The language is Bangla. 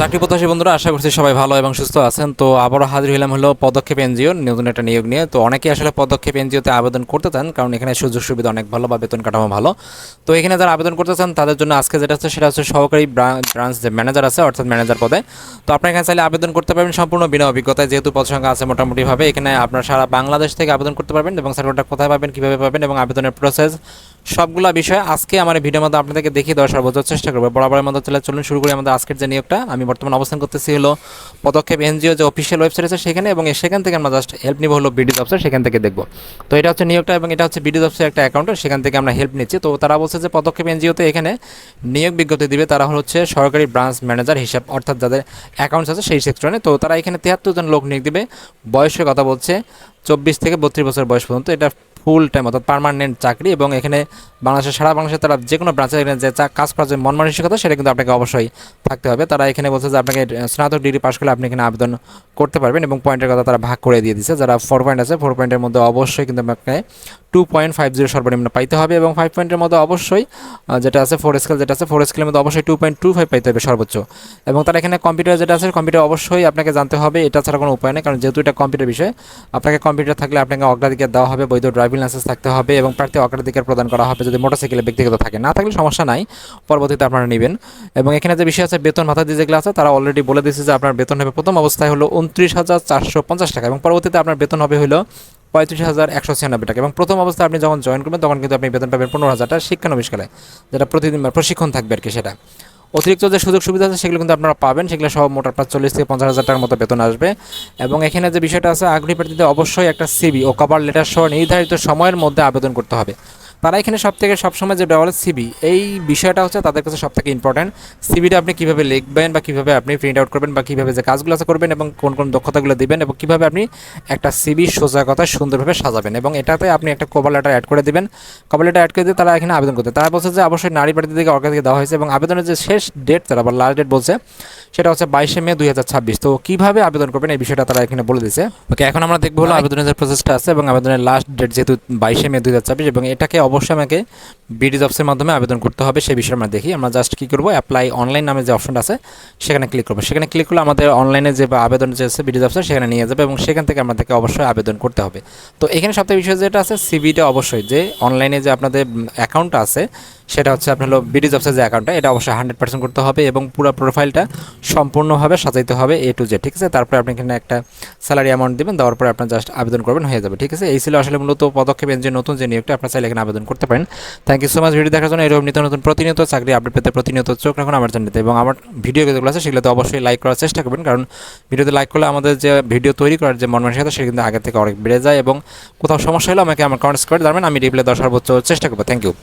চাকরি প্রত্যাশী বন্ধুরা, আশা করছি সবাই ভালো এবং সুস্থ আছেন। তো আবারও হাজির হলাম হলো পদক্ষেপ এনজিও নতুন একটা নিয়োগ নিয়ে। তো অনেকেই আসলে পদক্ষেপ এনজিওতে আবেদন করতে চান, কারণ এখানে সুযোগ সুবিধা অনেক ভালো বা বেতন কাঠামো ভালো। তো এখানে যারা আবেদন করতে চান তাদের জন্য আজকে যেটা হচ্ছে সেটা হচ্ছে সহকারী ব্রাঞ্চ যে ম্যানেজার আছে, অর্থাৎ ম্যানেজার পদে। তো আপনি এখানে চাইলে আবেদন করতে পারবেন সম্পূর্ণ বিনা অভিজ্ঞতায়, যেহেতু পদ সংখ্যা আছে মোটামুটিভাবে। এখানে আপনার সারা বাংলাদেশ থেকে আবেদন করতে পারবেন এবং সার্টিফিকেটটা কোথায় পাবেন, কীভাবে পাবেন এবং আবেদনের প্রসেস সবগুলো বিষয় আজকে আমার ভিডিওর মধ্যে আপনাদেরকে দেখিয়ে দেওয়ার সর্বোচ্চ চেষ্টা করবো। বরাবরের মধ্যে চলুন শুরু করি আমাদের আজকের যে নিয়োগটা। আমি বর্তমানে অবস্থান করতেছি হলো পদক্ষেপ এনজিও যে অফিসিয়াল ওয়েবসাইট আছে সেখানে, এবং সেখান থেকে আমরা জাস্ট হেল্প নিব হলো বিডি জবসের, সেখান থেকে দেখবো। তো এটা হচ্ছে নিয়োগটা এবং এটা হচ্ছে বিডি জবসের একটা অ্যাকাউন্ট, সেখান থেকে আমরা হেল্প নিচ্ছি। তো তারা বলছে যে পদক্ষেপ এনজিওতে এখানে নিয়োগ বিজ্ঞপ্তি দিবে, তারা হচ্ছে সরকারি ব্রাঞ্চ ম্যানেজার হিসাব, অর্থাৎ যাদের অ্যাকাউন্টস আছে সেই সেক্টরে। তো তারা এখানে 73 জন লোক নিয়োগ দিবে। বয়সের কথা বলছে 24 থেকে 32 বছর বয়স পর্যন্ত। এটা ফুল টাইম অর্থাৎ পার্মানেন্ট চাকরি, এবং এখানে বাংলাদেশের সারা বাংলাদেশে তারা যে কোনো ব্রাঞ্চে এখানে যে কাজ করার যে মন মানসিকতা সেটা কিন্তু আপনাকে অবশ্যই থাকতে হবে। তারা এখানে বলছে যে আপনাকে স্নাতক ডিগ্রি পাস করলে আপনি এখানে আবেদন করতে পারবেন, এবং পয়েন্টের কথা তারা ভাগ করে দিয়ে দিচ্ছে। যারা 4 পয়েন্ট আছে 4 পয়েন্টের মধ্যে অবশ্যই কিন্তু আপনাকে 2.50 সর্বনিম্ন পাইতে হবে, এবং 5 পয়েন্টের মধ্যে অবশ্যই যেটা আছে 4 স্কেল, যেটা আছে 4 স্কেলের মধ্যে অবশ্যই 2.25 পাইতে হবে সর্বোচ্চ। এবং তারা এখানে কম্পিউটার যেটা আছে কম্পিউটার অবশ্যই আপনাকে জানতে হবে, এটা ছাড়া কোনো উপায় নেই, কারণ যেহেতু এটা কম্পিউটার বিষয়। আপনাকে কম্পিউটার থাকলে আপনাকে অগ্রাধিকার দেওয়া হবে, বৈধ ড্রাইভিং লাইসেন্স থাকতে হবে, এবং প্রার্থী অগ্রাধিকার প্রদান করা হবে যদি মোটরসাইকেলে ব্যক্তিগত থাকে। না থাকলে সমস্যা নাই, পরবর্তীতে আপনারা নেবেন। এবং এখানে যে বিষয় আছে বেতন ভাতা দিয়ে যেগুলো আছে তারা অলরেডি বলে দিয়েছে যে আপনার বেতন হবে প্রথম অবস্থায় হলো 29,450 টাকা, এবং পরবর্তীতে আপনার বেতন হবে হলো 35,196 টাকা। এবং প্রথম অবস্থায় আপনি যখন জয়েন করবেন তখন কিন্তু আপনি বেতন পাবেন 15,000 টাকা শিক্ষানবিষ্কালে, যেটা প্রতিদিন প্রশিক্ষণ থাকবে আর কি। সেটা অতিরিক্ত যে সুযোগ সুবিধা আছে সেগুলো কিন্তু আপনারা পাবেন, সেগুলো সব মোট আপনার 40 থেকে 50,000 টাকার মতো বেতন আসবে। এবং এখানে যে বিষয়টা আছে, আগ্রহী প্রার্থীদের অবশ্যই একটা সিভি ও কভার লেটার সহ নির্ধারিত সময়ের মধ্যে আবেদন করতে হবে। তারা এখানে সবসময় যে বলে সিবি, এই বিষয়টা হচ্ছে তাদের কাছে সবথেকে ইম্পর্ট্যান্ট। সিবিটা আপনি কীভাবে লিখবেন বা কীভাবে আপনি প্রিন্ট আউট করবেন বা কীভাবে যে কাজগুলো আছে করবেন এবং কোন কোন দক্ষতাগুলো দিবেন, এবং কীভাবে আপনি একটা সিবি সোজা কথা সুন্দরভাবে সাজাবেন, এবং এটাতে আপনি একটা কভার লেটার অ্যাড করে দিবেন। কভার লেটার অ্যাড করে দিয়ে তারা এখানে আবেদন করতে, তারা বলছে যে অবশ্যই নারী প্রার্থীদেরকে অগ্রাধিকার দেওয়া হয়েছে, এবং আবেদনের যে শেষ ডেট তারা বা লাস্ট ডেট বলছে সেটা হচ্ছে 22 মে 2026। তো কীভাবে আবেদন করবেন এই বিষয়টা তারা এখানে বলে দিয়েছে। ওকে, এখন আমরা দেখবো হলো আবেদনের যে প্রসেসটা আছে, এবং আবেদনের লাস্ট ডেট যেহেতু 22 মে 2026, এবং এটাকে অবশ্যই আমাকে বিডি জবসের মাধ্যমে আবেদন করতে হবে সেই বিষয়ে আমরা দেখি। আমরা জাস্ট কী করবো, অ্যাপ্লাই অনলাইন নামে যে অপশনটা আছে সেখানে ক্লিক করবো। সেখানে ক্লিক করলে আমাদের অনলাইনে যে আবেদন যে আছে বিডি জবসের সেখানে নিয়ে যাবে, এবং সেখান থেকে আমাদেরকে অবশ্যই আবেদন করতে হবে। তো এখানে সবথেকে বিষয় যেটা আছে, সিভিটা অবশ্যই যে অনলাইনে যে আপনাদের অ্যাকাউন্টটা আছে সেটা হচ্ছে আপনার হলো বিডি জবসের যে অ্যাকাউন্টটা, এটা অবশ্যই 100% করতে হবে, এবং পুরো প্রোফাইলটা সম্পূর্ণভাবে সাজাইতে হবে A to Z, ঠিক আছে। তারপরে আপনি এখানে একটা স্যালারি অ্যামাউন্ট দেবেন, দেওয়ার পরে আপনার জাস্ট আবেদন করবেন, হয়ে যাবে, ঠিক আছে। এই ছিল আসলে মূলত পদক্ষেপ যে নতুন যে নিয়োগটা, আপনার চাইলে এখানে আবেদন করতে পারেন। Thank you so much video দেখার জন্য। এরকম নিত্য নতুন প্রতিনিয়ত চাকরি আপডেট পেতে প্রতিনিয়ত চোখ রাখুন আমার চ্যানেলতে, এবং আমার ভিডিও যেগুলো আছে সেগুলোতে অবশ্যই লাইক করার চেষ্টা করবেন, কারণ ভিডিওতে লাইক করলে আমাদের যে ভিডিও তৈরি করার যে মন মানসিকতা সেটা কিন্তু আগে থেকে অনেক বেড়ে যায়, এবং কোথাও সমস্যা হলে আমাকে আমার কমেন্টস করে জানাবেন, আমি রিপ্লাই দেওয়ার সর্বোচ্চ চেষ্টা করবো। Thank you.